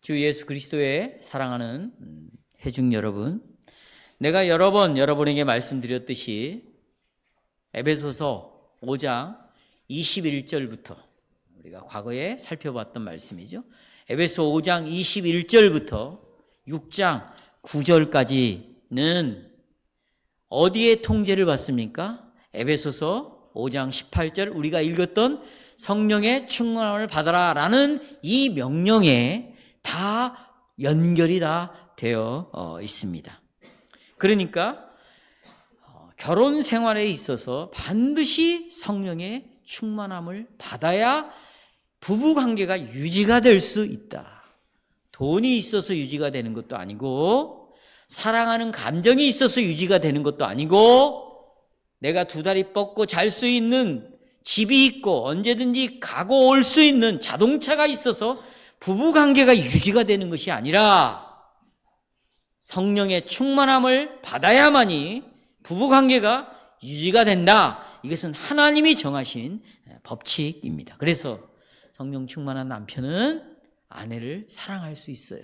주 예수 그리스도의 사랑하는 회중 여러분, 내가 여러 번 여러분에게 말씀드렸듯이 에베소서 5장 21절부터 우리가 과거에 살펴봤던 말씀이죠. 에베소 5장 21절부터 6장 9절까지는 어디에 통제를 받습니까? 에베소서 5장 18절 우리가 읽었던 성령의 충만함을 받아라 라는 이 명령에 다 연결이 다 되어 있습니다. 그러니까 결혼 생활에 있어서 반드시 성령의 충만함을 받아야 부부관계가 유지가 될 수 있다. 돈이 있어서 유지가 되는 것도 아니고 사랑하는 감정이 있어서 유지가 되는 것도 아니고 내가 두 다리 뻗고 잘 수 있는 집이 있고 언제든지 가고 올 수 있는 자동차가 있어서 부부관계가 유지가 되는 것이 아니라 성령의 충만함을 받아야만이 부부관계가 유지가 된다. 이것은 하나님이 정하신 법칙입니다. 그래서 성령 충만한 남편은 아내를 사랑할 수 있어요.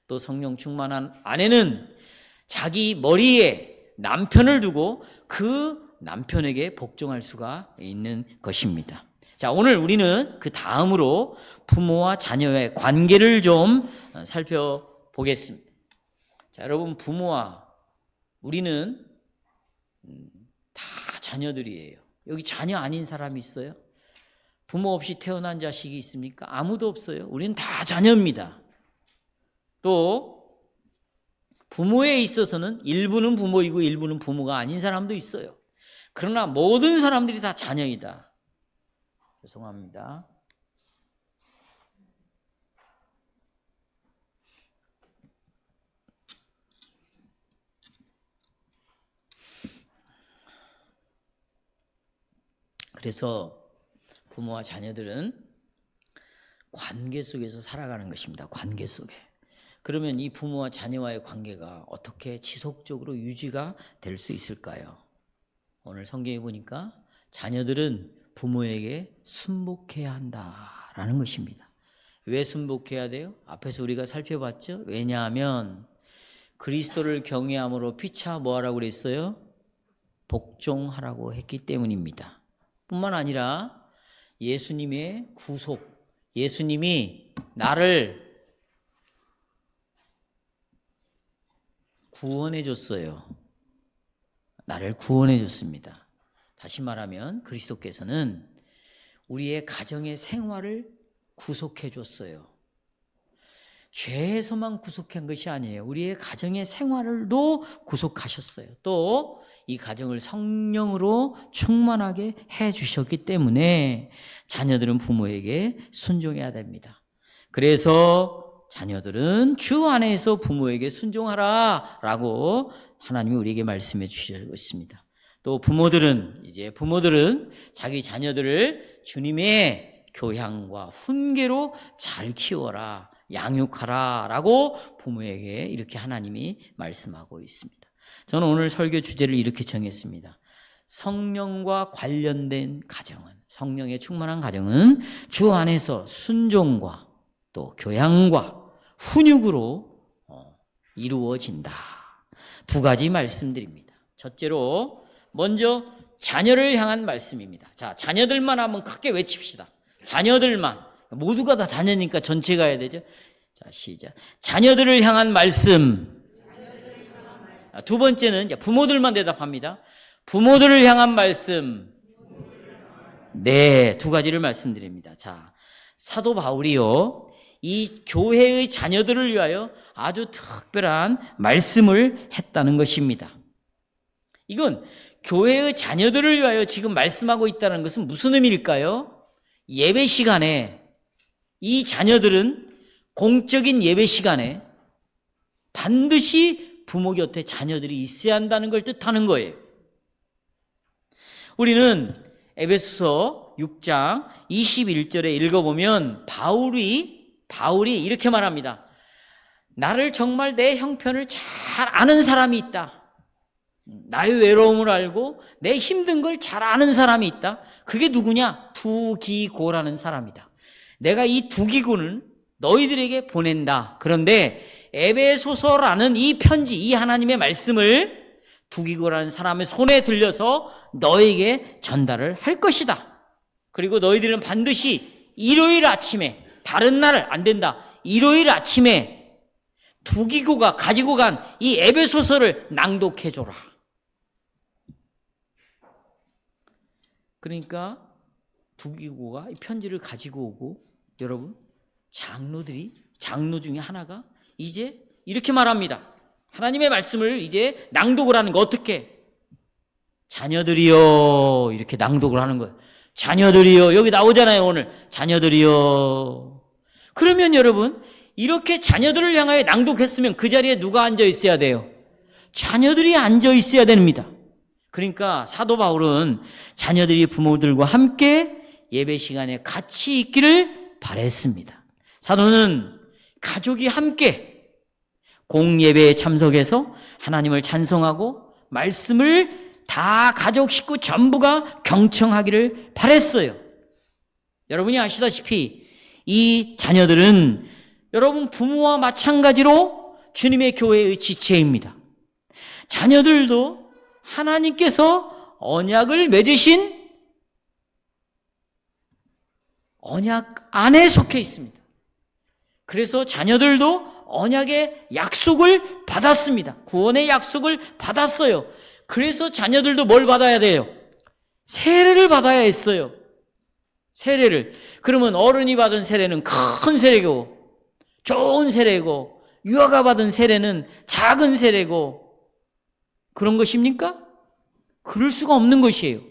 또 성령 충만한 아내는 자기 머리에 남편을 두고 그 남편에게 복종할 수가 있는 것입니다. 자, 오늘 우리는 그 다음으로 부모와 자녀의 관계를 좀 살펴보겠습니다. 자, 여러분, 부모와 우리는 다 자녀들이에요. 여기 자녀 아닌 사람이 있어요? 부모 없이 태어난 자식이 있습니까? 아무도 없어요. 우리는 다 자녀입니다. 또 부모에 있어서는 일부는 부모이고 일부는 부모가 아닌 사람도 있어요. 그러나 모든 사람들이 다 자녀이다. 죄송합니다. 그래서 부모와 자녀들은 관계 속에서 살아가는 것입니다. 관계 속에. 그러면 이 부모와 자녀와의 관계가 어떻게 지속적으로 유지가 될 수 있을까요? 오늘 성경에 보니까 자녀들은 부모에게 순복해야 한다라는 것입니다. 왜 순복해야 돼요? 앞에서 우리가 살펴봤죠. 왜냐하면 그리스도를 경외함으로 피차 뭐하라고 그랬어요? 복종하라고 했기 때문입니다. 뿐만 아니라 예수님의 구속, 예수님이 나를 구원해 줬어요. 나를 구원해 줬습니다. 다시 말하면 그리스도께서는 우리의 가정의 생활을 구속해 줬어요. 죄에서만 구속한 것이 아니에요. 우리의 가정의 생활도 구속하셨어요. 또 이 가정을 성령으로 충만하게 해 주셨기 때문에 자녀들은 부모에게 순종해야 됩니다. 그래서 자녀들은 주 안에서 부모에게 순종하라 라고 하나님이 우리에게 말씀해 주시고 있습니다. 또 부모들은 자기 자녀들을 주님의 교양과 훈계로 잘 키워라, 양육하라 라고 부모에게 이렇게 하나님이 말씀하고 있습니다. 저는 오늘 설교 주제를 이렇게 정했습니다. 성령과 관련된 가정은, 성령의 충만한 가정은 주 안에서 순종과 또 교양과 훈육으로 이루어진다. 두 가지 말씀드립니다. 첫째로 먼저 자녀를 향한 말씀입니다. 자, 자녀들만 한번 크게 외칩시다. 자녀들만. 모두가 다 자녀니까 전체 가야 되죠. 자, 시작. 자녀들을 향한 말씀. 두 번째는 부모들만 대답합니다. 부모들을 향한 말씀. 네, 두 가지를 말씀드립니다. 자, 사도 바울이요, 이 교회의 자녀들을 위하여 아주 특별한 말씀을 했다는 것입니다. 이건 교회의 자녀들을 위하여 지금 말씀하고 있다는 것은 무슨 의미일까요? 예배 시간에 이 자녀들은 공적인 예배 시간에 반드시 부모 곁에 자녀들이 있어야 한다는 걸 뜻하는 거예요. 우리는 에베소서 6장 21절에 읽어보면 바울이 이렇게 말합니다. 나를 정말 내 형편을 잘 아는 사람이 있다. 나의 외로움을 알고 내 힘든 걸 잘 아는 사람이 있다. 그게 누구냐? 두기고라는 사람이다. 내가 이 두기고는 너희들에게 보낸다. 그런데 에베소서라는 이 편지, 이 하나님의 말씀을 두기고라는 사람의 손에 들려서 너에게 전달을 할 것이다. 그리고 너희들은 반드시 일요일 아침에, 다른 날 안 된다. 일요일 아침에 두기고가 가지고 간 이 에베소서를 낭독해줘라. 그러니까 두기고가 이 편지를 가지고 오고, 여러분, 장로 중에 하나가 이제 이렇게 말합니다. 하나님의 말씀을 이제 낭독을 하는 거 어떻게? 자녀들이여, 이렇게 낭독을 하는 거예요. 자녀들이여, 여기 나오잖아요, 오늘. 자녀들이여. 그러면 여러분, 이렇게 자녀들을 향하여 낭독했으면 그 자리에 누가 앉아 있어야 돼요? 자녀들이 앉아 있어야 됩니다. 그러니까 사도 바울은 자녀들이 부모들과 함께 예배 시간에 같이 있기를 바랬습니다. 사도는 가족이 함께 공예배에 참석해서 하나님을 찬송하고 말씀을 다 가족 식구 전부가 경청하기를 바랬어요. 여러분이 아시다시피 이 자녀들은 여러분 부모와 마찬가지로 주님의 교회의 지체입니다. 자녀들도 하나님께서 언약을 맺으신 언약 안에 속해 있습니다. 그래서 자녀들도 언약의 약속을 받았습니다. 구원의 약속을 받았어요. 그래서 자녀들도 뭘 받아야 돼요? 세례를 받아야 했어요. 세례를. 그러면 어른이 받은 세례는 큰 세례고, 좋은 세례고, 유아가 받은 세례는 작은 세례고, 그런 것입니까? 그럴 수가 없는 것이에요.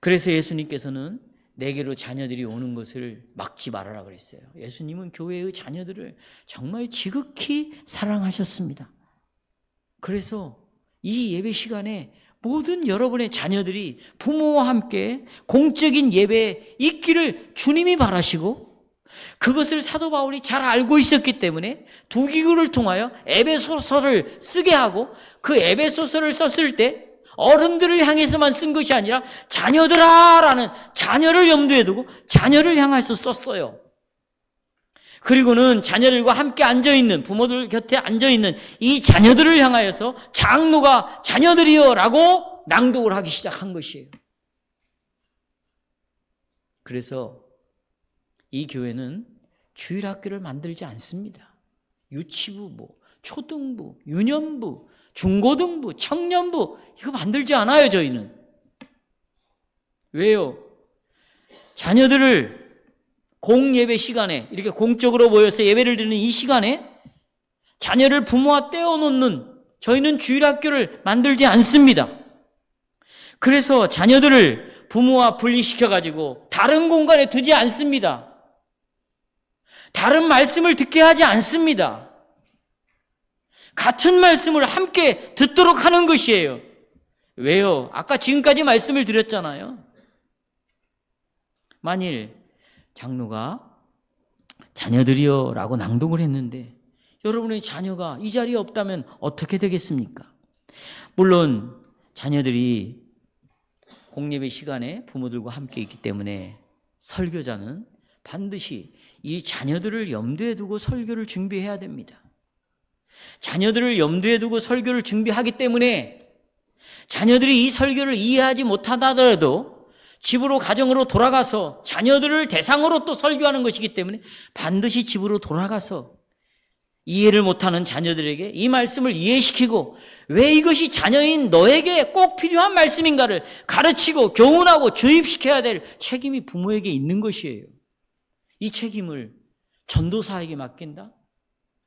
그래서 예수님께서는 내게로 자녀들이 오는 것을 막지 말아라 그랬어요. 예수님은 교회의 자녀들을 정말 지극히 사랑하셨습니다. 그래서 이 예배 시간에 모든 여러분의 자녀들이 부모와 함께 공적인 예배에 있기를 주님이 바라시고, 그것을 사도 바울이 잘 알고 있었기 때문에 두기고를 통하여 에베소서를 쓰게 하고, 그 에베소서를 썼을 때 어른들을 향해서만 쓴 것이 아니라 자녀들아 라는 자녀를 염두에 두고 자녀를 향해서 썼어요. 그리고는 자녀들과 함께 앉아있는, 부모들 곁에 앉아있는 이 자녀들을 향하여서 장로가 자녀들이여 라고 낭독을 하기 시작한 것이에요. 그래서 이 교회는 주일학교를 만들지 않습니다. 유치부, 초등부, 유년부, 중고등부, 청년부, 이거 만들지 않아요, 저희는. 왜요? 자녀들을 공예배 시간에 이렇게 공적으로 모여서 예배를 드리는 이 시간에 자녀를 부모와 떼어놓는, 저희는 주일학교를 만들지 않습니다. 그래서 자녀들을 부모와 분리시켜가지고 다른 공간에 두지 않습니다. 다른 말씀을 듣게 하지 않습니다. 같은 말씀을 함께 듣도록 하는 것이에요. 왜요? 아까 지금까지 말씀을 드렸잖아요. 만일 장로가 자녀들이여 라고 낭독을 했는데 여러분의 자녀가 이 자리에 없다면 어떻게 되겠습니까? 물론 자녀들이 공예배 시간에 부모들과 함께 있기 때문에 설교자는 반드시 이 자녀들을 염두에 두고 설교를 준비해야 됩니다. 자녀들을 염두에 두고 설교를 준비하기 때문에 자녀들이 이 설교를 이해하지 못하더라도 집으로, 가정으로 돌아가서 자녀들을 대상으로 또 설교하는 것이기 때문에 반드시 집으로 돌아가서 이해를 못하는 자녀들에게 이 말씀을 이해시키고 왜 이것이 자녀인 너에게 꼭 필요한 말씀인가를 가르치고 교훈하고 주입시켜야 될 책임이 부모에게 있는 것이에요. 이 책임을 전도사에게 맡긴다?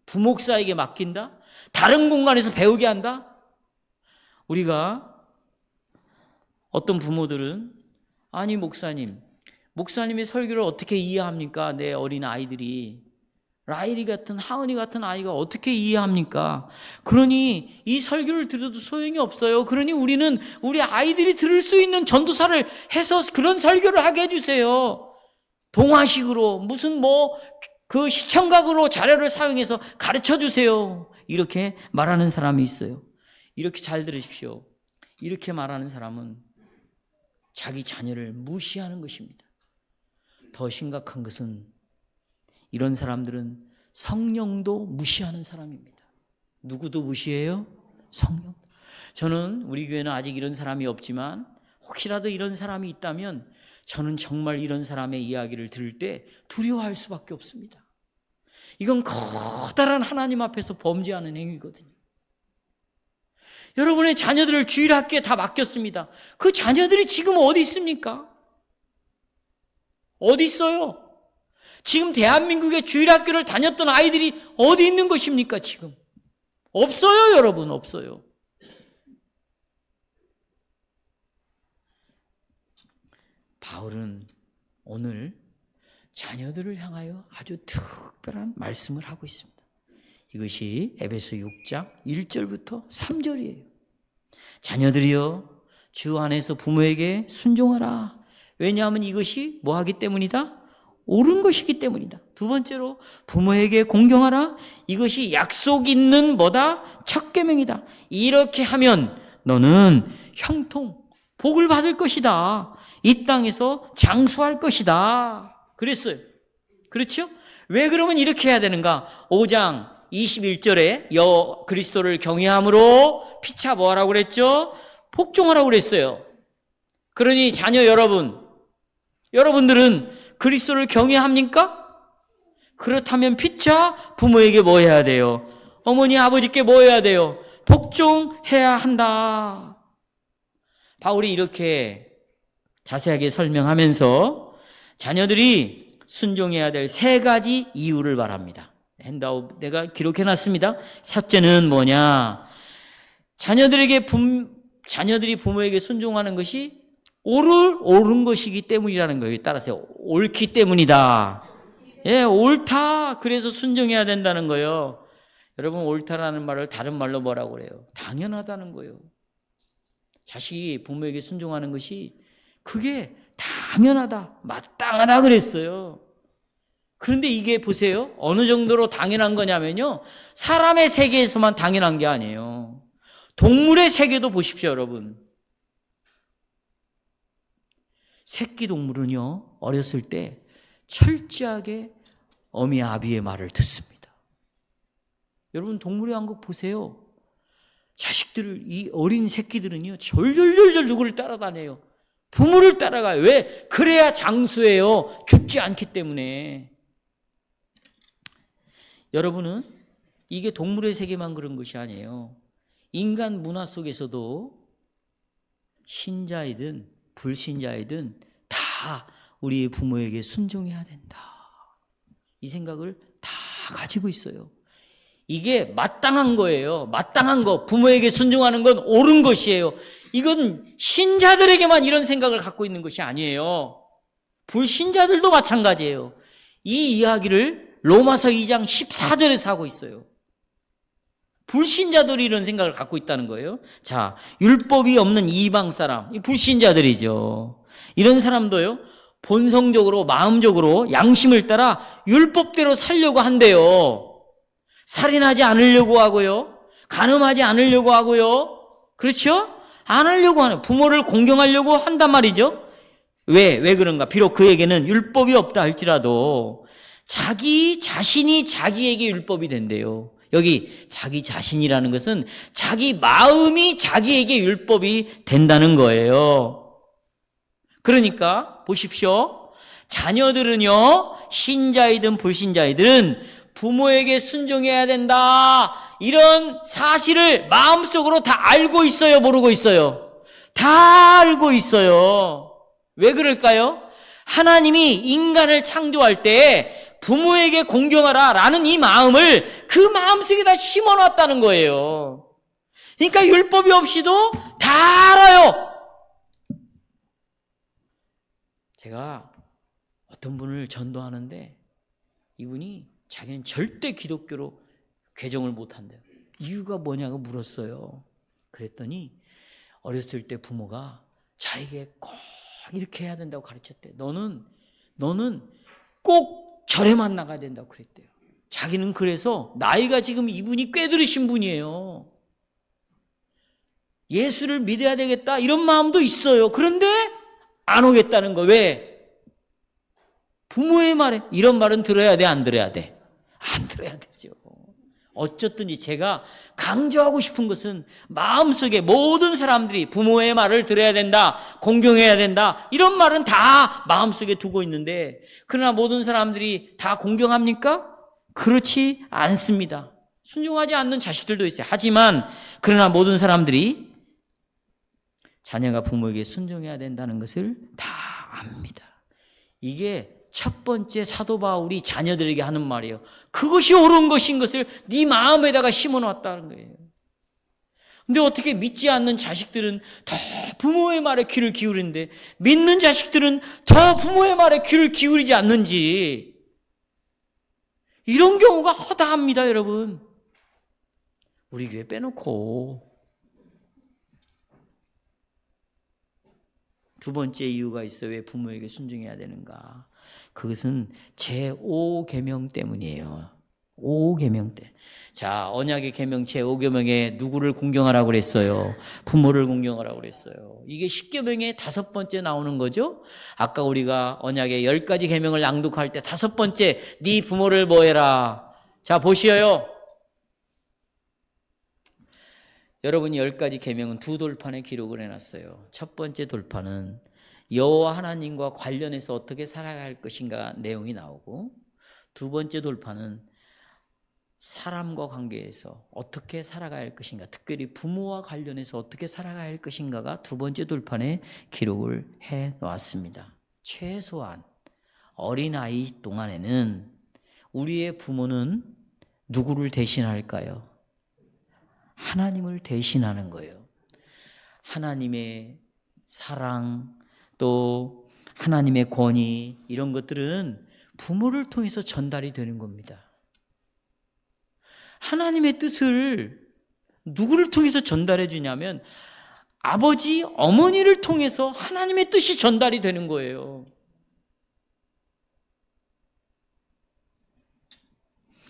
부목사에게 맡긴다? 다른 공간에서 배우게 한다? 우리가 어떤 부모들은 아니 목사님의 설교를 어떻게 이해합니까? 내 어린 아이들이 라일이 같은, 하은이 같은 아이가 어떻게 이해합니까? 그러니 이 설교를 들어도 소용이 없어요. 그러니 우리는 우리 아이들이 들을 수 있는 전도사를 해서 그런 설교를 하게 해주세요. 동화식으로 무슨 그 시청각으로 자료를 사용해서 가르쳐 주세요. 이렇게 말하는 사람이 있어요. 이렇게 잘 들으십시오. 이렇게 말하는 사람은 자기 자녀를 무시하는 것입니다. 더 심각한 것은 이런 사람들은 성령도 무시하는 사람입니다. 누구도 무시해요? 성령. 저는 우리 교회는 아직 이런 사람이 없지만 혹시라도 이런 사람이 있다면 저는 정말 이런 사람의 이야기를 들을 때 두려워할 수밖에 없습니다. 이건 커다란 하나님 앞에서 범죄하는 행위거든요. 여러분의 자녀들을 주일학교에 다 맡겼습니다. 그 자녀들이 지금 어디 있습니까? 어디 있어요? 지금 대한민국의 주일학교를 다녔던 아이들이 어디 있는 것입니까, 지금? 없어요, 여러분, 없어요. 바울은 오늘 자녀들을 향하여 아주 특별한 말씀을 하고 있습니다. 이것이 에베소 6장 1절부터 3절이에요. 자녀들이여 주 안에서 부모에게 순종하라. 왜냐하면 이것이 뭐 하기 때문이다? 옳은 것이기 때문이다. 두 번째로 부모에게 공경하라. 이것이 약속 있는 뭐다? 첫 계명이다. 이렇게 하면 너는 형통, 복을 받을 것이다. 이 땅에서 장수할 것이다. 그랬어요. 그렇죠? 왜 그러면 이렇게 해야 되는가? 5장 21절에 그리스도를 경외함으로 피차 뭐하라고 그랬죠? 복종하라고 그랬어요. 그러니 자녀 여러분들은 그리스도를 경외합니까? 그렇다면 피차 부모에게 뭐 해야 돼요? 어머니 아버지께 뭐 해야 돼요? 복종해야 한다. 바울이 이렇게 자세하게 설명하면서 자녀들이 순종해야 될 3가지 이유를 말합니다. 핸드아웃 내가 기록해놨습니다. 첫째는 뭐냐? 자녀들이 부모에게 순종하는 것이 옳은 것이기 때문이라는 거예요. 따라서 옳기 때문이다. 예, 옳다. 그래서 순종해야 된다는 거예요. 여러분, 옳다라는 말을 다른 말로 뭐라고 그래요? 당연하다는 거예요. 자식이 부모에게 순종하는 것이 그게 당연하다, 마땅하다 그랬어요. 그런데 이게 보세요. 어느 정도로 당연한 거냐면요. 사람의 세계에서만 당연한 게 아니에요. 동물의 세계도 보십시오, 여러분. 새끼 동물은요, 어렸을 때 철저하게 어미 아비의 말을 듣습니다. 여러분, 동물의 왕국 보세요. 자식들을, 이 어린 새끼들은요, 졸졸졸졸 누구를 따라다녀요. 부모를 따라가요. 왜? 그래야 장수예요. 죽지 않기 때문에. 여러분은 이게 동물의 세계만 그런 것이 아니에요. 인간 문화 속에서도 신자이든 불신자이든 다 우리의 부모에게 순종해야 된다. 이 생각을 다 가지고 있어요. 이게 마땅한 거예요. 마땅한 거. 부모에게 순종하는 건 옳은 것이에요. 이건 신자들에게만 이런 생각을 갖고 있는 것이 아니에요. 불신자들도 마찬가지예요. 이 이야기를 로마서 2장 14절에서 하고 있어요. 불신자들이 이런 생각을 갖고 있다는 거예요. 자, 율법이 없는 이방 사람, 불신자들이죠. 이런 사람도요, 본성적으로, 마음적으로, 양심을 따라 율법대로 살려고 한대요. 살인하지 않으려고 하고요, 간음하지 않으려고 하고요, 그렇죠? 안 하려고 하는, 부모를 공경하려고 한단 말이죠. 왜 그런가? 비록 그에게는 율법이 없다 할지라도 자기 자신이 자기에게 율법이 된대요. 여기 자기 자신이라는 것은 자기 마음이 자기에게 율법이 된다는 거예요. 그러니까 보십시오. 자녀들은요, 신자이든 불신자이든 부모에게 순종해야 된다. 이런 사실을 마음속으로 다 알고 있어요, 모르고 있어요? 다 알고 있어요. 왜 그럴까요? 하나님이 인간을 창조할 때 부모에게 공경하라 라는 이 마음을 그 마음속에다 심어놨다는 거예요. 그러니까 율법이 없이도 다 알아요. 제가 어떤 분을 전도하는데 이분이 자기는 절대 기독교로 개종을 못한대요. 이유가 뭐냐고 물었어요. 그랬더니 어렸을 때 부모가 자기에게 꼭 이렇게 해야 된다고 가르쳤대. 너는 꼭 절에만 나가야 된다고 그랬대요. 자기는 그래서 나이가 지금 이분이 꽤 들으신 분이에요. 예수를 믿어야 되겠다 이런 마음도 있어요. 그런데 안 오겠다는 거. 왜? 부모의 말에 이런 말은 들어야 돼, 안 들어야 돼? 안 들어야 되죠. 어쨌든지 제가 강조하고 싶은 것은 마음속에 모든 사람들이 부모의 말을 들어야 된다, 공경해야 된다, 이런 말은 다 마음속에 두고 있는데, 그러나 모든 사람들이 다 공경합니까? 그렇지 않습니다. 순종하지 않는 자식들도 있어요. 하지만 그러나 모든 사람들이 자녀가 부모에게 순종해야 된다는 것을 다 압니다. 이게 첫 번째 사도 바울이 자녀들에게 하는 말이에요. 그것이 옳은 것인 것을 네 마음에다가 심어놨다는 거예요. 근데 어떻게 믿지 않는 자식들은 더 부모의 말에 귀를 기울이는데 믿는 자식들은 더 부모의 말에 귀를 기울이지 않는지, 이런 경우가 허다합니다, 여러분. 우리 교회 빼놓고. 두 번째 이유가 있어. 왜 부모에게 순종해야 되는가? 그것은 제5계명 때문이에요. 5계명 때. 자, 언약의 계명 제5계명에 누구를 공경하라고 그랬어요? 부모를 공경하라고 그랬어요. 이게 10계명에 5번째 나오는 거죠. 아까 우리가 언약의 10가지 계명을 낭독할 때 5번째, 네 부모를 뭐 해라. 자, 보시어요. 여러분이 10가지 계명은 두 돌판에 기록을 해놨어요. 첫 번째 돌판은 여호와 하나님과 관련해서 어떻게 살아갈 것인가 내용이 나오고, 두 번째 돌판은 사람과 관계에서 어떻게 살아가야 할 것인가, 특별히 부모와 관련해서 어떻게 살아가야 할 것인가가 두 번째 돌판에 기록을 해 놓았습니다. 최소한 어린아이 동안에는 우리의 부모는 누구를 대신할까요? 하나님을 대신하는 거예요. 하나님의 사랑, 또 하나님의 권위, 이런 것들은 부모를 통해서 전달이 되는 겁니다. 하나님의 뜻을 누구를 통해서 전달해 주냐면 아버지, 어머니를 통해서 하나님의 뜻이 전달이 되는 거예요.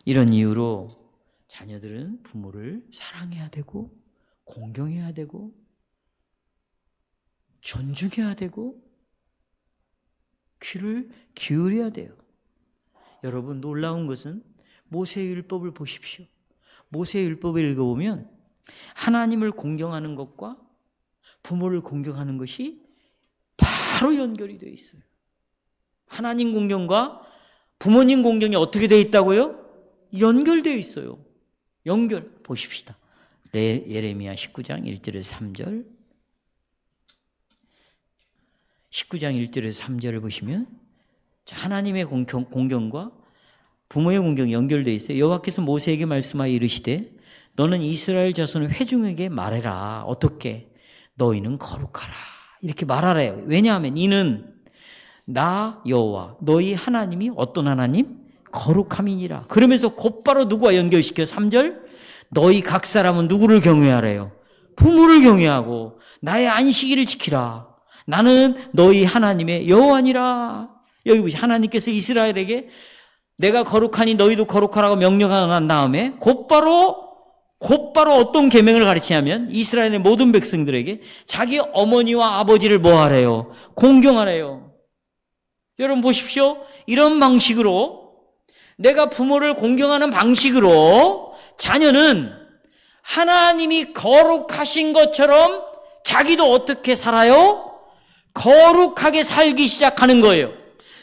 이런 이유로 자녀들은 부모를 사랑해야 되고 공경해야 되고 존중해야 되고 귀를 기울여야 돼요. 여러분, 놀라운 것은 모세율법을 보십시오. 모세율법을 읽어보면 하나님을 공경하는 것과 부모를 공경하는 것이 바로 연결이 되어 있어요. 하나님 공경과 부모님 공경이 어떻게 되어 있다고요? 연결되어 있어요. 연결 보십시다. 예레미야 19장 1절에서 3절. 19장 1절에서 3절을 보시면 하나님의 공경과 부모의 공경이 연결되어 있어요. 여호와께서 모세에게 말씀하여 이르시되 너는 이스라엘 자손의 회중에게 말해라. 어떻게? 너희는 거룩하라. 이렇게 말하래요. 왜냐하면 이는 나 여호와 너희 하나님이 어떤 하나님? 거룩함이니라. 그러면서 곧바로 누구와 연결시켜? 3절. 너희 각 사람은 누구를 경외하래요? 부모를 경외하고 나의 안식일을 지키라. 나는 너희 하나님의 여호와니라. 여기 보시죠. 하나님께서 이스라엘에게 내가 거룩하니 너희도 거룩하라고 명령한 다음에 곧바로 어떤 계명을 가르치냐면 이스라엘의 모든 백성들에게 자기 어머니와 아버지를 뭐 하래요? 공경하래요. 여러분 보십시오. 이런 방식으로, 내가 부모를 공경하는 방식으로 자녀는 하나님이 거룩하신 것처럼 자기도 어떻게 살아요? 거룩하게 살기 시작하는 거예요.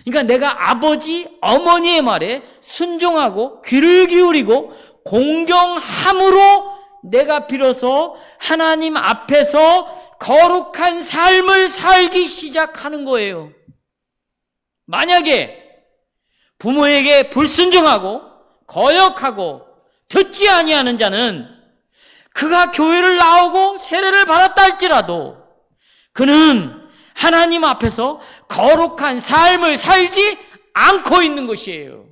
그러니까 내가 아버지, 어머니의 말에 순종하고 귀를 기울이고 공경함으로 내가 비로소 하나님 앞에서 거룩한 삶을 살기 시작하는 거예요. 만약에 부모에게 불순종하고 거역하고 듣지 아니하는 자는 그가 교회를 나오고 세례를 받았다 할지라도 그는 하나님 앞에서 거룩한 삶을 살지 않고 있는 것이에요.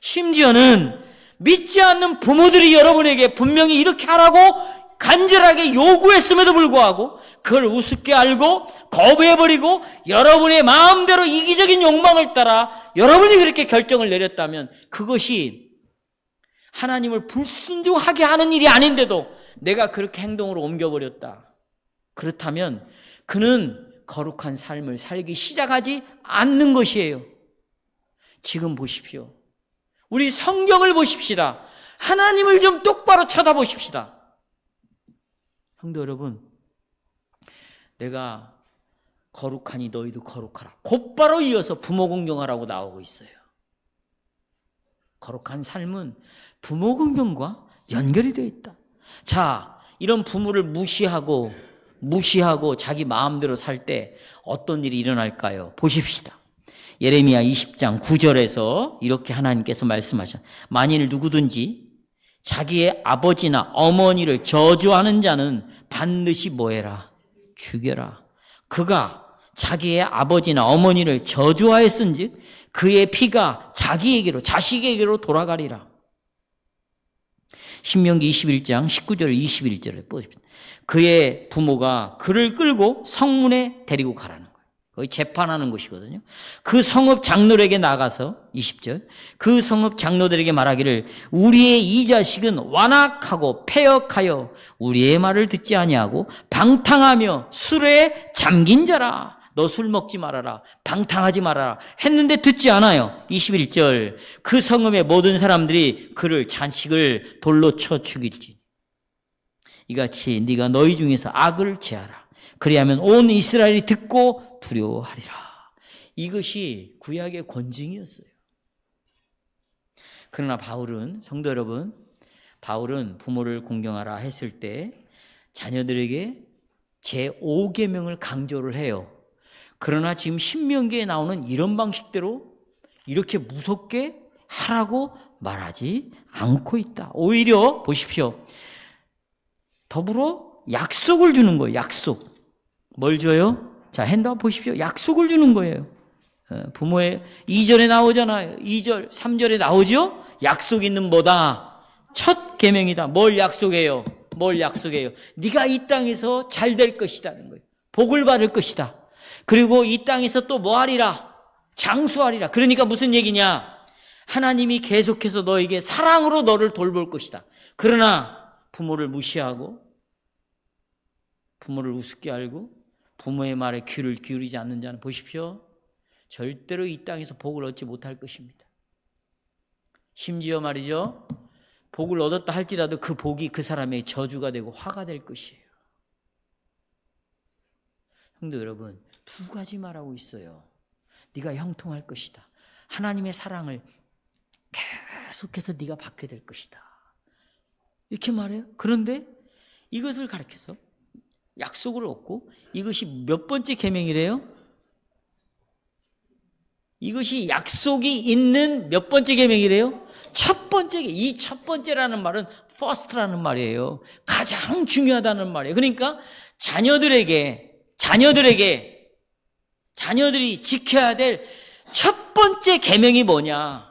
심지어는 믿지 않는 부모들이 여러분에게 분명히 이렇게 하라고 간절하게 요구했음에도 불구하고 그걸 우습게 알고 거부해버리고 여러분의 마음대로 이기적인 욕망을 따라 여러분이 그렇게 결정을 내렸다면 그것이 하나님을 불순종하게 하는 일이 아닌데도 내가 그렇게 행동으로 옮겨버렸다. 그렇다면 그는 거룩한 삶을 살기 시작하지 않는 것이에요. 지금 보십시오. 우리 성경을 보십시다. 하나님을 좀 똑바로 쳐다보십시다. 성도 여러분, 내가 거룩하니 너희도 거룩하라. 곧바로 이어서 부모 공경하라고 나오고 있어요. 거룩한 삶은 부모 공경과 연결이 되어 있다. 자, 이런 부모를 무시하고 자기 마음대로 살 때 어떤 일이 일어날까요? 보십시다. 예레미야 20장 9절에서 이렇게 하나님께서 말씀하셨어요. 만일 누구든지 자기의 아버지나 어머니를 저주하는 자는 반드시 뭐해라? 죽여라. 그가 자기의 아버지나 어머니를 저주하였은즉 그의 피가 자기에게로, 자식에게로 돌아가리라. 신명기 21장 19절 21절에 보십시오. 그의 부모가 그를 끌고 성문에 데리고 가라는 거예요. 거의 재판하는 것이거든요. 그 성읍 장로에게 나가서 20절 그 성읍 장로들에게 말하기를 우리의 이 자식은 완악하고 패역하여 우리의 말을 듣지 아니하고 방탕하며 술에 잠긴 자라. 너 술 먹지 말아라. 방탕하지 말아라. 했는데 듣지 않아요. 21절 그 성읍의 모든 사람들이 그를 잔식을 돌로 쳐 죽일지. 이같이 네가 너희 중에서 악을 제하라. 그리하면 온 이스라엘이 듣고 두려워하리라. 이것이 구약의 권징이었어요. 그러나 바울은, 성도 여러분, 바울은 부모를 공경하라 했을 때 자녀들에게 제5계명을 강조를 해요. 그러나 지금 신명기에 나오는 이런 방식대로 이렇게 무섭게 하라고 말하지 않고 있다. 오히려 보십시오. 더불어 약속을 주는 거예요. 약속. 뭘 줘요? 자, 핸드업 보십시오. 약속을 주는 거예요. 부모의 2절에 나오잖아요. 2절, 3절에 나오죠? 약속 있는 뭐다? 첫 계명이다. 뭘 약속해요? 뭘 약속해요? 네가 이 땅에서 잘 될 것이다는 거예요. 복을 받을 것이다. 그리고 이 땅에서 또 뭐 하리라? 장수하리라. 그러니까 무슨 얘기냐? 하나님이 계속해서 너에게 사랑으로 너를 돌볼 것이다. 그러나 부모를 무시하고 부모를 우습게 알고 부모의 말에 귀를 기울이지 않는 자는 보십시오. 절대로 이 땅에서 복을 얻지 못할 것입니다. 심지어 말이죠. 복을 얻었다 할지라도 그 복이 그 사람의 저주가 되고 화가 될 것이에요. 성도 여러분, 두 가지 말하고 있어요. 네가 형통할 것이다. 하나님의 사랑을 계속해서 네가 받게 될 것이다. 이렇게 말해요. 그런데 이것을 가르쳐서 약속을 얻고 이것이 몇 번째 계명이래요? 이것이 약속이 있는 몇 번째 계명이래요? 첫 번째. 이 첫 번째라는 말은 first라는 말이에요. 가장 중요하다는 말이에요. 그러니까 자녀들이 지켜야 될 첫 번째 계명이 뭐냐?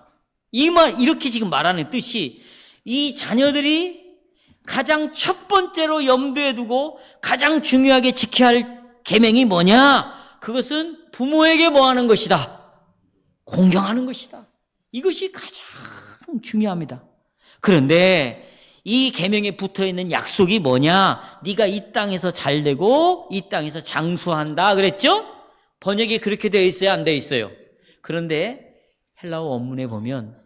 이 말, 이렇게 지금 말하는 뜻이 이 자녀들이 가장 첫 번째로 염두에 두고 가장 중요하게 지켜야 할 계명이 뭐냐? 그것은 부모에게 뭐 하는 것이다? 공경하는 것이다. 이것이 가장 중요합니다. 그런데 이 계명에 붙어있는 약속이 뭐냐? 네가 이 땅에서 잘 되고 이 땅에서 장수한다 그랬죠? 번역이 그렇게 되어 있어요? 안 되어 있어요? 그런데 헬라어 원문에 보면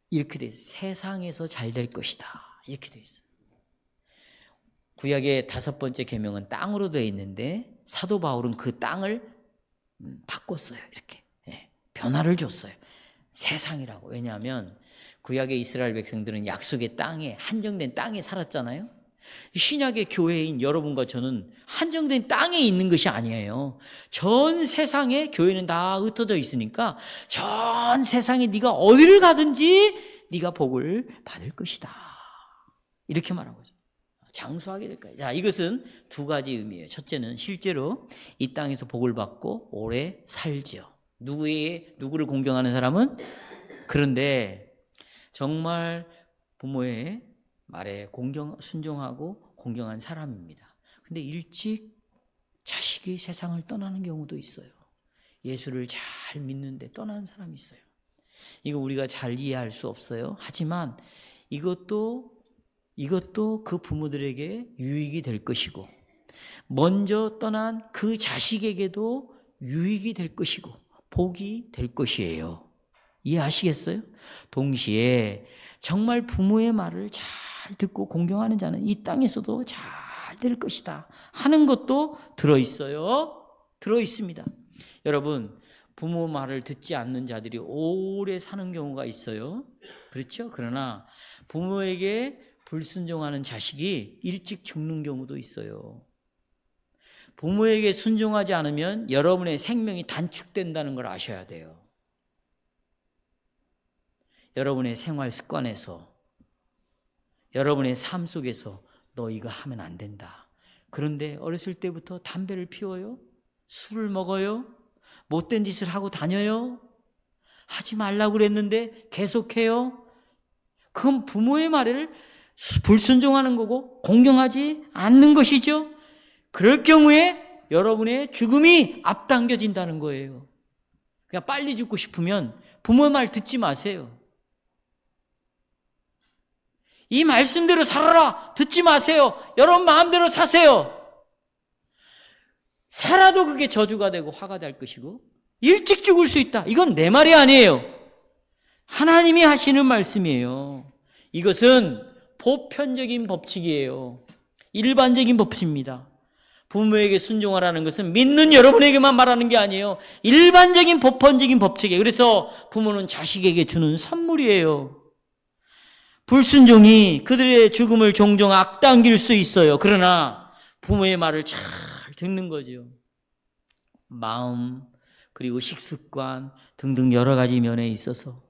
이렇게 되어 있어요. 세상에서 잘 될 것이다. 이렇게 되어 있어요. 구약의 5번째 계명은 땅으로 되어 있는데 사도 바울은 그 땅을 바꿨어요. 이렇게 변화를 줬어요. 세상이라고. 왜냐하면 구약의 이스라엘 백성들은 약속의 땅에, 한정된 땅에 살았잖아요. 신약의 교회인 여러분과 저는 한정된 땅에 있는 것이 아니에요. 전 세상에 교회는 다 흩어져 있으니까 전 세상에 네가 어디를 가든지 네가 복을 받을 것이다. 이렇게 말하고 있어요. 장수하게 될 거예요. 자, 이것은 두 가지 의미예요. 첫째는 실제로 이 땅에서 복을 받고 오래 살죠. 누구를 공경하는 사람은? 그런데 정말 부모의 말에 순종하고 공경한 사람입니다. 근데 일찍 자식이 세상을 떠나는 경우도 있어요. 예수를 잘 믿는데 떠나는 사람이 있어요. 이거 우리가 잘 이해할 수 없어요. 하지만 이것도 그 부모들에게 유익이 될 것이고 먼저 떠난 그 자식에게도 유익이 될 것이고 복이 될 것이에요. 이해하시겠어요? 동시에 정말 부모의 말을 잘 듣고 공경하는 자는 이 땅에서도 잘 될 것이다 하는 것도 들어있어요. 들어있습니다. 여러분, 부모 말을 듣지 않는 자들이 오래 사는 경우가 있어요. 그렇죠? 그러나 부모에게 불순종하는 자식이 일찍 죽는 경우도 있어요. 부모에게 순종하지 않으면 여러분의 생명이 단축된다는 걸 아셔야 돼요. 여러분의 생활 습관에서, 여러분의 삶 속에서 너 이거 하면 안 된다. 그런데 어렸을 때부터 담배를 피워요? 술을 먹어요? 못된 짓을 하고 다녀요? 하지 말라고 그랬는데 계속해요? 그건 부모의 말을 불순종하는 거고 공경하지 않는 것이죠. 그럴 경우에 여러분의 죽음이 앞당겨진다는 거예요. 그냥 빨리 죽고 싶으면 부모의 말 듣지 마세요. 이 말씀대로 살아라. 듣지 마세요. 여러분 마음대로 사세요. 살아도 그게 저주가 되고 화가 될 것이고 일찍 죽을 수 있다. 이건 내 말이 아니에요. 하나님이 하시는 말씀이에요. 이것은 보편적인 법칙이에요. 일반적인 법칙입니다. 부모에게 순종하라는 것은 믿는 여러분에게만 말하는 게 아니에요. 일반적인 보편적인 법칙이에요. 그래서 부모는 자식에게 주는 선물이에요. 불순종이 그들의 죽음을 종종 앞당길 수 있어요. 그러나 부모의 말을 잘 듣는 거죠. 마음 그리고 식습관 등등 여러 가지 면에 있어서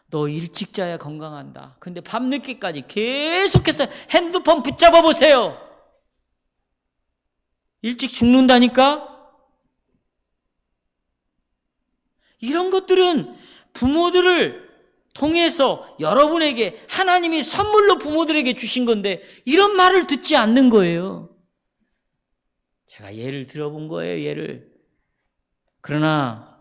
너 일찍 자야 건강한다. 근데 밤늦게까지 계속해서 핸드폰 붙잡아 보세요. 일찍 죽는다니까? 이런 것들은 부모들을 통해서 여러분에게 하나님이 선물로 부모들에게 주신 건데 이런 말을 듣지 않는 거예요. 제가 예를 들어본 거예요. 예를. 그러나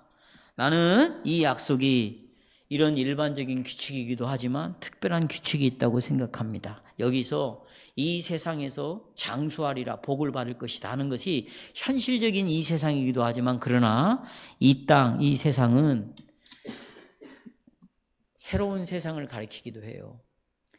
나는 이 약속이 이런 일반적인 규칙이기도 하지만 특별한 규칙이 있다고 생각합니다. 여기서 이 세상에서 장수하리라 복을 받을 것이다 하는 것이 현실적인 이 세상이기도 하지만 그러나 이 땅, 이 세상은 새로운 세상을 가리키기도 해요.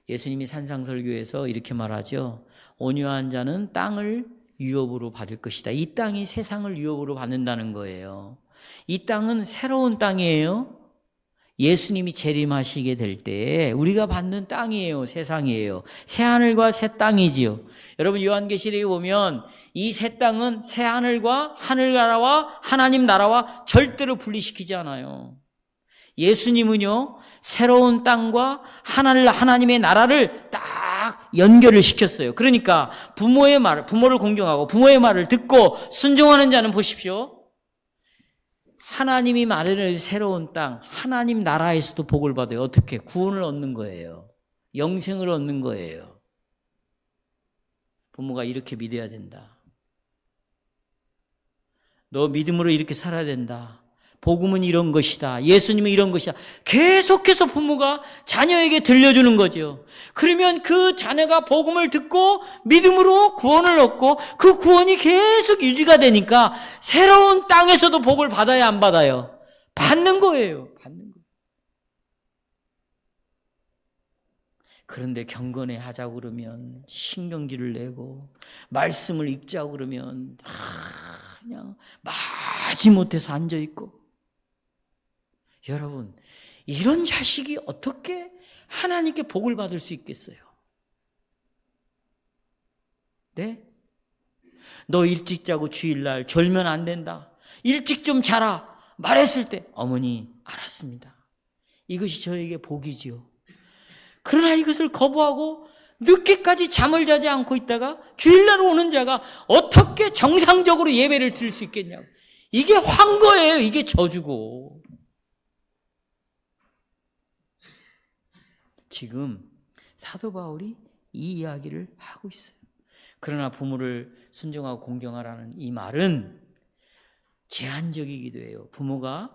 예수님이 산상설교에서 이렇게 말하죠. 온유한 자는 땅을 유업으로 받을 것이다. 이 땅이 세상을 유업으로 받는다는 거예요. 이 땅은 새로운 땅이에요. 예수님이 재림하시게 될 때 우리가 받는 땅이에요. 세상이에요. 새하늘과 새 땅이지요. 여러분 요한계시록에 보면 이 새 땅은 새하늘과 하늘나라와 하나님 나라와 절대로 분리시키지 않아요. 예수님은요 새로운 땅과 하나님의 나라를 딱 연결을 시켰어요. 그러니까 부모를 공경하고 부모의 말을 듣고 순종하는 자는 보십시오. 하나님이 마련할 새로운 땅, 하나님 나라에서도 복을 받아요. 어떻게? 구원을 얻는 거예요. 영생을 얻는 거예요. 부모가 이렇게 믿어야 된다. 너 믿음으로 이렇게 살아야 된다. 복음은 이런 것이다. 예수님은 이런 것이다. 계속해서 부모가 자녀에게 들려주는 거죠. 그러면 그 자녀가 복음을 듣고 믿음으로 구원을 얻고 그 구원이 계속 유지가 되니까 새로운 땅에서도 복을 받아야 안 받아요? 받는 거예요. 받는 거예요. 그런데 경건해 하자고 그러면 신경질을 내고 말씀을 읽자고 그러면 그냥 마지못해서 앉아있고 여러분 이런 자식이 어떻게 하나님께 복을 받을 수 있겠어요? 네? 너 일찍 자고 주일날 졸면 안 된다. 일찍 좀 자라. 말했을 때 어머니 알았습니다. 이것이 저에게 복이지요. 그러나 이것을 거부하고 늦게까지 잠을 자지 않고 있다가 주일날 오는 자가 어떻게 정상적으로 예배를 드릴 수 있겠냐고. 이게 환거예요. 이게 저주고. 지금 사도 바울이 이 이야기를 하고 있어요. 그러나 부모를 순종하고 공경하라는 이 말은 제한적이기도 해요. 부모가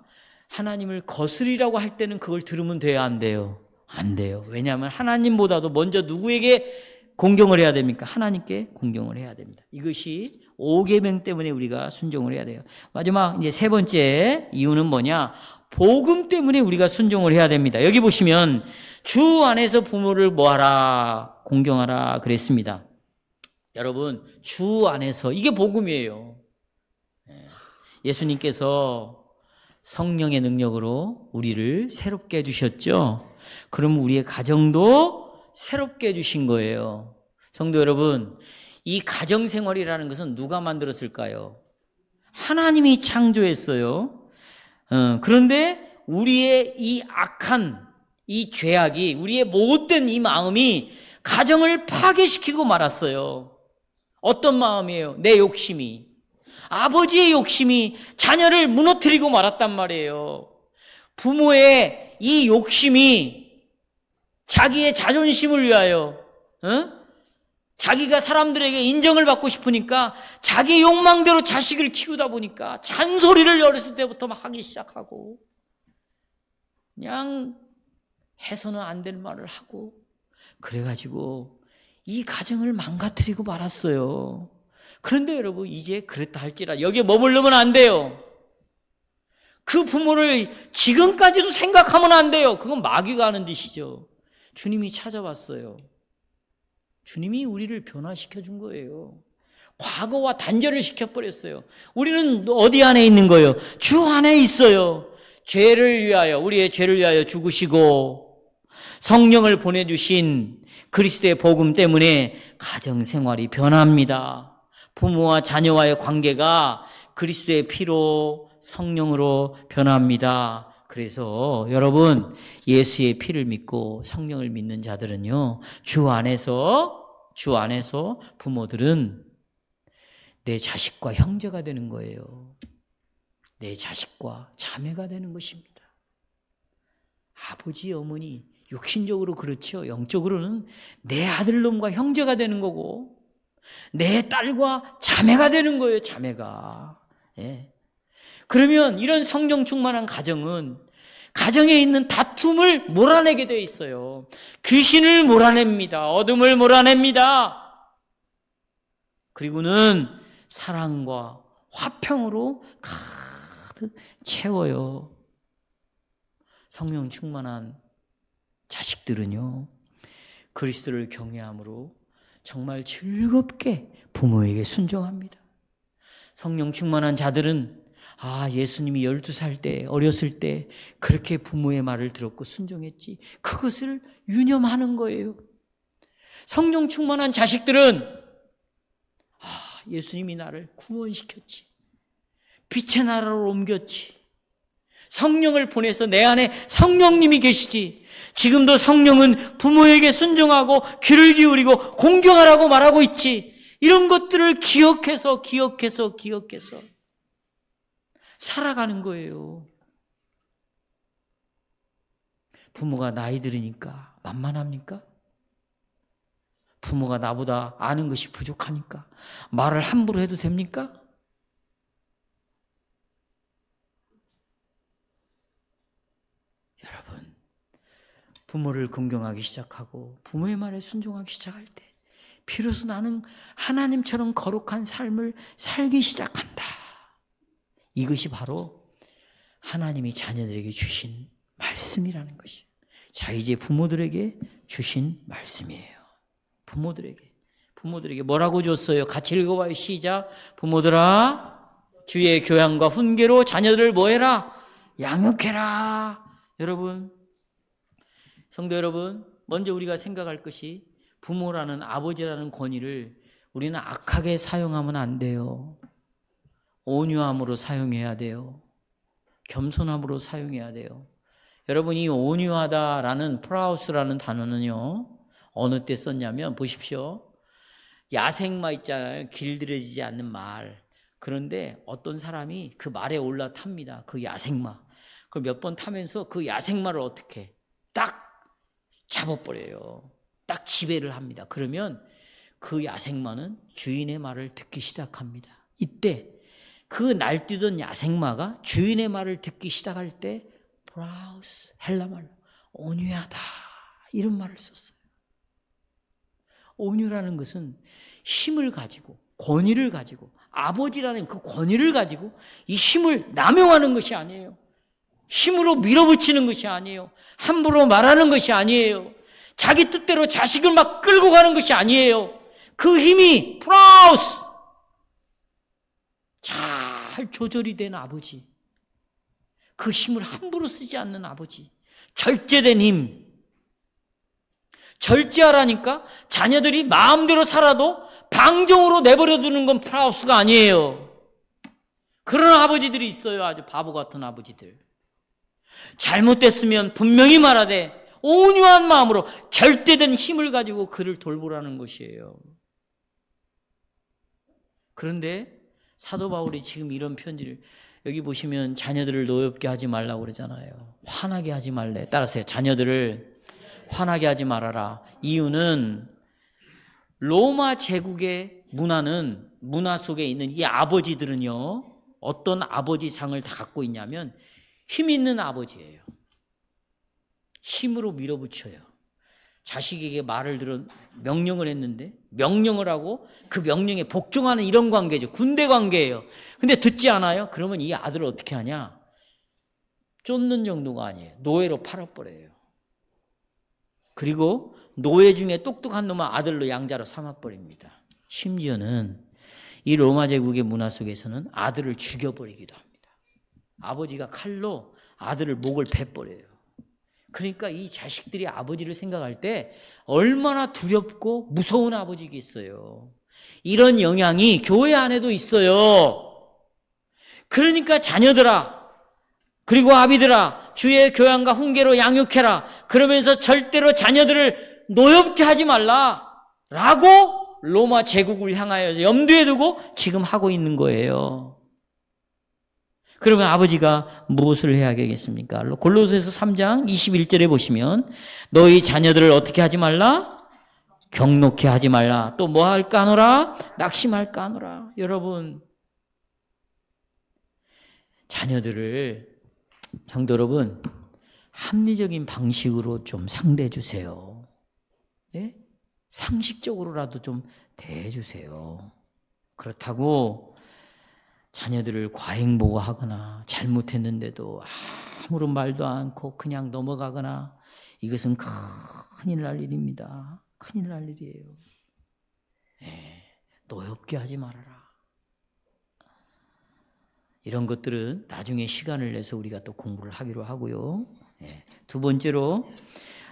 하나님을 거스리라고 할 때는 그걸 들으면 돼요? 안 돼요? 안 돼요. 왜냐하면 하나님보다도 먼저 누구에게 공경을 해야 됩니까? 하나님께 공경을 해야 됩니다. 이것이 5계명 때문에 우리가 순종을 해야 돼요. 마지막 이제 세 번째 이유는 뭐냐? 복음 때문에 우리가 순종을 해야 됩니다. 여기 보시면 주 안에서 부모를 뭐하라? 공경하라 그랬습니다. 여러분, 주 안에서, 이게 복음이에요. 예수님께서 성령의 능력으로 우리를 새롭게 해주셨죠. 그럼 우리의 가정도 새롭게 해주신 거예요. 성도 여러분, 이 가정생활이라는 것은 누가 만들었을까요? 하나님이 창조했어요. 그런데 우리의 이 악한 이 죄악이, 우리의 못된 이 마음이 가정을 파괴시키고 말았어요. 어떤 마음이에요? 내 욕심이, 아버지의 욕심이 자녀를 무너뜨리고 말았단 말이에요. 부모의 이 욕심이 자기의 자존심을 위하여, 자기가 사람들에게 인정을 받고 싶으니까 자기 욕망대로 자식을 키우다 보니까 잔소리를 어렸을 때부터 막 하기 시작하고, 그냥 해서는 안 될 말을 하고, 그래가지고 이 가정을 망가뜨리고 말았어요. 그런데 여러분, 이제 그랬다 할지라 여기에 머무르면 안 돼요. 그 부모를 지금까지도 생각하면 안 돼요. 그건 마귀가 하는 짓이죠. 주님이 찾아왔어요. 주님이 우리를 변화시켜 준 거예요. 과거와 단절을 시켜버렸어요. 우리는 어디 안에 있는 거예요? 주 안에 있어요. 죄를 위하여, 우리의 죄를 위하여 죽으시고 성령을 보내주신 그리스도의 복음 때문에 가정생활이 변합니다. 부모와 자녀와의 관계가 그리스도의 피로, 성령으로 변합니다. 그래서 여러분, 예수의 피를 믿고 성령을 믿는 자들은요, 주 안에서 부모들은 내 자식과 형제가 되는 거예요. 내 자식과 자매가 되는 것입니다. 아버지, 어머니, 육신적으로 그렇죠. 영적으로는 내 아들놈과 형제가 되는 거고, 내 딸과 자매가 되는 거예요. 자매가. 예. 그러면 이런 성령 충만한 가정은 가정에 있는 다툼을 몰아내게 되어 있어요. 귀신을 몰아냅니다. 어둠을 몰아냅니다. 그리고는 사랑과 화평으로 가득 채워요. 성령 충만한 자식들은요, 그리스도를 경외함으로 정말 즐겁게 부모에게 순종합니다. 성령 충만한 자들은 예수님이 12살 때, 어렸을 때 그렇게 부모의 말을 들었고 순종했지, 그것을 유념하는 거예요. 성령 충만한 자식들은 예수님이 나를 구원시켰지, 빛의 나라로 옮겼지, 성령을 보내서 내 안에 성령님이 계시지, 지금도 성령은 부모에게 순종하고 귀를 기울이고 공경하라고 말하고 있지, 이런 것들을 기억해서 살아가는 거예요. 부모가 나이 들으니까 만만합니까? 부모가 나보다 아는 것이 부족하니까 말을 함부로 해도 됩니까? 여러분, 부모를 공경하기 시작하고 부모의 말에 순종하기 시작할 때 비로소 나는 하나님처럼 거룩한 삶을 살기 시작한다. 이것이 바로 하나님이 자녀들에게 주신 말씀이라는 것이에요. 자, 이제 부모들에게 주신 말씀이에요. 부모들에게 뭐라고 줬어요? 같이 읽어봐요. 시작. 부모들아, 주의 교양과 훈계로 자녀들을 뭐해라? 양육해라. 여러분, 성도 여러분, 먼저 우리가 생각할 것이, 부모라는, 아버지라는 권위를 우리는 악하게 사용하면 안 돼요. 온유함으로 사용해야 돼요. 겸손함으로 사용해야 돼요. 여러분, 이 온유하다라는 프라우스라는 단어는요, 어느 때 썼냐면, 보십시오. 야생마 있잖아요. 길들여지지 않는 말. 그런데 어떤 사람이 그 말에 올라탑니다. 그 야생마. 그걸 몇 번 타면서 그 야생마를 어떻게 딱 잡아버려요. 딱 지배를 합니다. 그러면 그 야생마는 주인의 말을 듣기 시작합니다. 이때 그 날뛰던 야생마가 주인의 말을 듣기 시작할 때 브라우스, 헬라말로 온유하다, 이런 말을 썼어요. 온유라는 것은 힘을 가지고, 권위를 가지고, 아버지라는 그 권위를 가지고 이 힘을 남용하는 것이 아니에요. 힘으로 밀어붙이는 것이 아니에요. 함부로 말하는 것이 아니에요. 자기 뜻대로 자식을 막 끌고 가는 것이 아니에요. 그 힘이 프라우스 잘 조절이 된 아버지, 그 힘을 함부로 쓰지 않는 아버지, 절제된 힘. 절제하라니까 자녀들이 마음대로 살아도 방종으로 내버려 두는 건 프라우스가 아니에요. 그런 아버지들이 있어요. 아주 바보 같은 아버지들. 잘못됐으면 분명히 말하되 온유한 마음으로 절대된 힘을 가지고 그를 돌보라는 것이에요. 그런데 사도 바울이 지금 이런 편지를, 여기 보시면 자녀들을 노엽게 하지 말라고 그러잖아요. 화나게 하지 말래. 따라서 자녀들을 화나게 하지 말아라. 이유는 로마 제국의 문화 속에 있는 이 아버지들은요, 어떤 아버지상을 다 갖고 있냐면 힘 있는 아버지예요. 힘으로 밀어붙여요. 자식에게 명령을 했는데 명령을 하고 그 명령에 복종하는 이런 관계죠. 군대 관계예요. 근데 듣지 않아요? 그러면 이 아들을 어떻게 하냐? 쫓는 정도가 아니에요. 노예로 팔아버려요. 그리고 노예 중에 똑똑한 놈은 아들로 양자로 삼아버립니다. 심지어는 이 로마 제국의 문화 속에서는 아들을 죽여버리기도 합니다. 아버지가 칼로 아들을 목을 베버려요. 그러니까 이 자식들이 아버지를 생각할 때 얼마나 두렵고 무서운 아버지겠어요. 이런 영향이 교회 안에도 있어요. 그러니까 자녀들아, 그리고 아비들아, 주의 교양과 훈계로 양육해라. 그러면서 절대로 자녀들을 노엽게 하지 말라 라고 로마 제국을 향하여 염두에 두고 지금 하고 있는 거예요. 그러면 아버지가 무엇을 해야 되겠습니까? 골로새서 3장 21절에 보시면 너희 자녀들을 어떻게 하지 말라? 경록케 하지 말라. 또 뭐 할까 하노라? 낙심할까 하노라. 여러분, 자녀들을, 성도 여러분, 합리적인 방식으로 좀 상대해 주세요. 네? 상식적으로라도 좀 대해 주세요. 그렇다고 자녀들을 과잉보호하거나 잘못했는데도 아무런 말도 않고 그냥 넘어가거나, 이것은 큰일 날 일입니다. 큰일 날 일이에요. 노엽게 하지 말아라. 이런 것들은 나중에 시간을 내서 우리가 또 공부를 하기로 하고요. 두 번째로,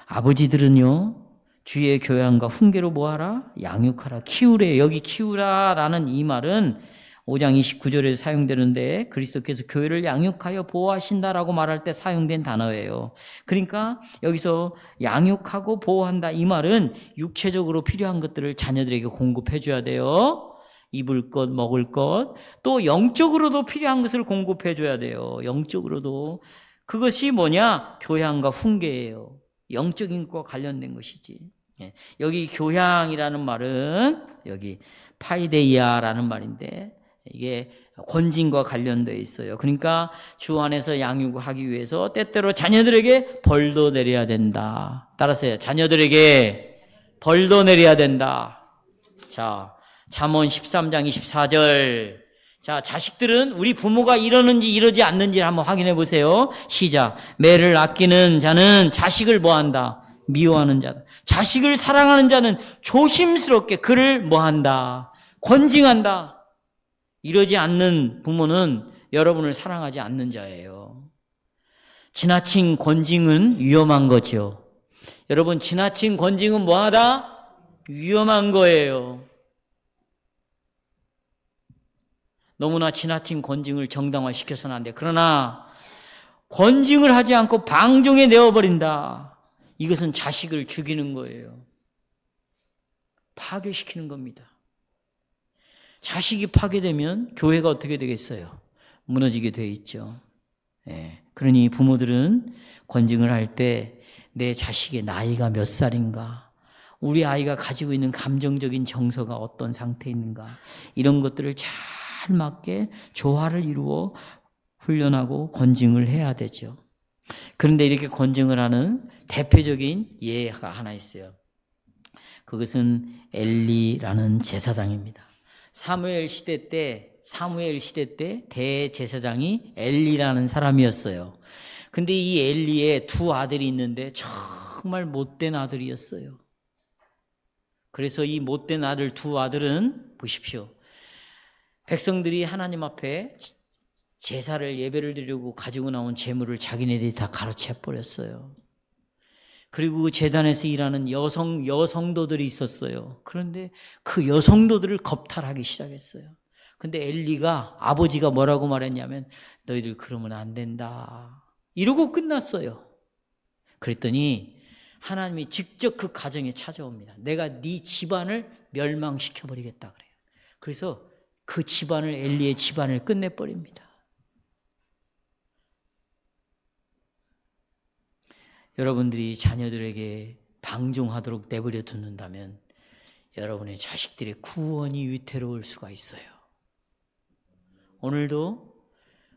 아버지들은요, 주의 교양과 훈계로 뭐하라? 양육하라, 키우래. 여기 키우라라는 이 말은 5장 29절에 사용되는데 그리스도께서 교회를 양육하여 보호하신다라고 말할 때 사용된 단어예요. 그러니까 여기서 양육하고 보호한다, 이 말은 육체적으로 필요한 것들을 자녀들에게 공급해 줘야 돼요. 입을 것, 먹을 것, 또 영적으로도 필요한 것을 공급해 줘야 돼요. 영적으로도. 그것이 뭐냐? 교양과 훈계예요. 영적인 것과 관련된 것이지. 여기 교양이라는 말은 여기 파이데이아라는 말인데 이게 권징과 관련되어 있어요. 그러니까 주 안에서 양육을 하기 위해서 때때로 자녀들에게 벌도 내려야 된다. 따라서요, 자녀들에게 벌도 내려야 된다. 자, 잠언 13장 24절. 자, 자식들은 우리 부모가 이러는지 이러지 않는지를 한번 확인해 보세요. 시작. 매를 아끼는 자는 자식을 뭐한다? 미워하는 자다. 자식을 사랑하는 자는 조심스럽게 그를 뭐한다? 권징한다. 이러지 않는 부모는 여러분을 사랑하지 않는 자예요. 지나친 권징은 위험한 거죠. 여러분, 지나친 권징은 뭐하다? 위험한 거예요. 너무나 지나친 권징을 정당화시켜서는 안 돼. 그러나 권징을 하지 않고 방종에 내어버린다. 이것은 자식을 죽이는 거예요. 파괴시키는 겁니다. 자식이 파괴되면 교회가 어떻게 되겠어요? 무너지게 돼 있죠. 그러니 부모들은 권징을 할 때 내 자식의 나이가 몇 살인가, 우리 아이가 가지고 있는 감정적인 정서가 어떤 상태에 있는가, 이런 것들을 잘 맞게 조화를 이루어 훈련하고 권징을 해야 되죠. 그런데 이렇게 권징을 하는 대표적인 예가 하나 있어요. 그것은 엘리라는 제사장입니다. 사무엘 시대 때 대제사장이 엘리라는 사람이었어요. 근데 이 엘리의 두 아들이 있는데 정말 못된 아들이었어요. 그래서 이 못된 아들 두 아들은 보십시오. 백성들이 하나님 앞에 제사를 예배를 드리고 가지고 나온 재물을 자기네들이 다 가로채 버렸어요. 그리고 제단에서 일하는 여성도들이 있었어요. 그런데 그 여성도들을 겁탈하기 시작했어요. 근데 엘리가 아버지가 뭐라고 말했냐면 너희들 그러면 안 된다. 이러고 끝났어요. 그랬더니 하나님이 직접 그 가정에 찾아옵니다. 내가 네 집안을 멸망시켜버리겠다 그래요. 그래서 그 집안을 엘리의 집안을 끝내버립니다. 여러분들이 자녀들에게 방종하도록 내버려 두는다면 여러분의 자식들의 구원이 위태로울 수가 있어요. 오늘도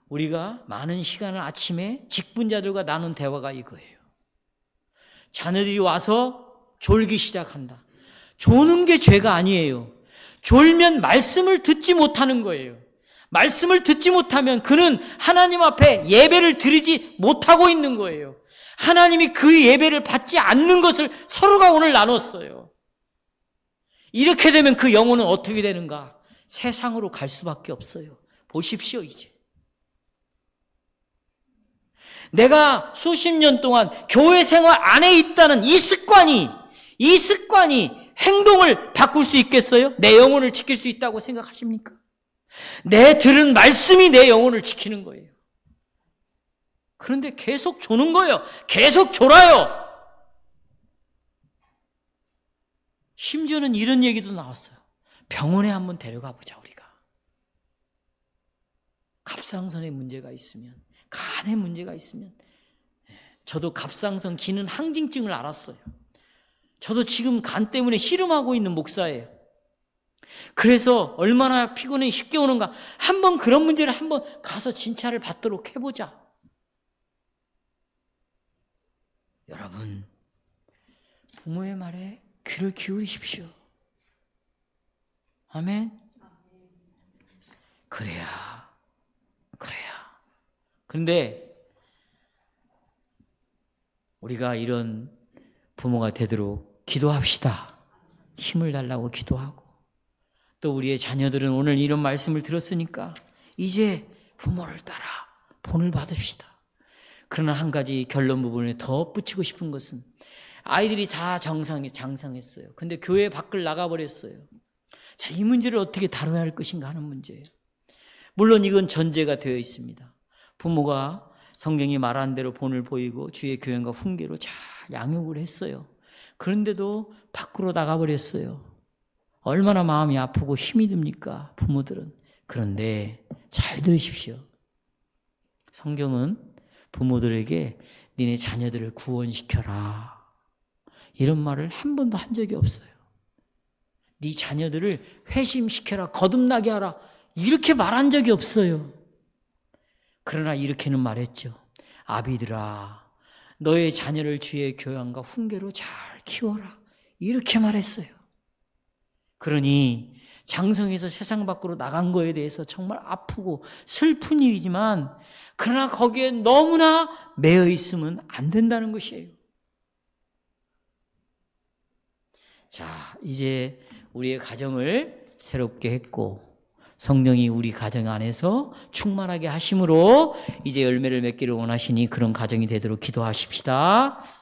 우리가 많은 시간을 아침에 직분자들과 나눈 대화가 이거예요. 자녀들이 와서 졸기 시작한다. 조는 게 죄가 아니에요. 졸면 말씀을 듣지 못하는 거예요. 말씀을 듣지 못하면 그는 하나님 앞에 예배를 드리지 못하고 있는 거예요. 하나님이 그 예배를 받지 않는 것을 서로가 오늘 나눴어요. 이렇게 되면 그 영혼은 어떻게 되는가? 세상으로 갈 수밖에 없어요. 보십시오, 이제. 내가 수십 년 동안 교회 생활 안에 있다는 이 습관이 행동을 바꿀 수 있겠어요? 내 영혼을 지킬 수 있다고 생각하십니까? 내 들은 말씀이 내 영혼을 지키는 거예요. 그런데 계속 조는 거예요. 계속 졸아요. 심지어는 이런 얘기도 나왔어요. 병원에 한번 데려가 보자, 우리가. 갑상선에 문제가 있으면, 간에 문제가 있으면. 저도 갑상선 기능 항진증을 알았어요. 저도 지금 간 때문에 씨름하고 있는 목사예요. 그래서 얼마나 피곤해 쉽게 오는가. 한번 그런 문제를 한번 가서 진찰을 받도록 해보자. 여러분, 부모의 말에 귀를 기울이십시오. 아멘. 그래야. 그런데 우리가 이런 부모가 되도록 기도합시다. 힘을 달라고 기도하고, 또 우리의 자녀들은 오늘 이런 말씀을 들었으니까 이제 부모를 따라 본을 받읍시다. 그러나 한 가지 결론 부분에 더 붙이고 싶은 것은 아이들이 다 장성했어요. 근데 교회 밖을 나가버렸어요. 자, 이 문제를 어떻게 다뤄야 할 것인가 하는 문제예요. 물론 이건 전제가 되어 있습니다. 부모가 성경이 말한 대로 본을 보이고 주의 교양과 훈계로 잘 양육을 했어요. 그런데도 밖으로 나가버렸어요. 얼마나 마음이 아프고 힘이 듭니까, 부모들은. 그런데 잘 들으십시오. 성경은 부모들에게 니네 자녀들을 구원시켜라, 이런 말을 한 번도 한 적이 없어요. 네 자녀들을 회심시켜라, 거듭나게 하라, 이렇게 말한 적이 없어요. 그러나 이렇게는 말했죠. 아비들아, 너의 자녀를 주의 교양과 훈계로 잘 키워라, 이렇게 말했어요. 그러니 장성에서 세상 밖으로 나간 거에 대해서 정말 아프고 슬픈 일이지만, 그러나 거기에 너무나 매여 있으면 안 된다는 것이에요. 자, 이제 우리의 가정을 새롭게 했고 성령이 우리 가정 안에서 충만하게 하심으로 이제 열매를 맺기를 원하시니 그런 가정이 되도록 기도하십시다.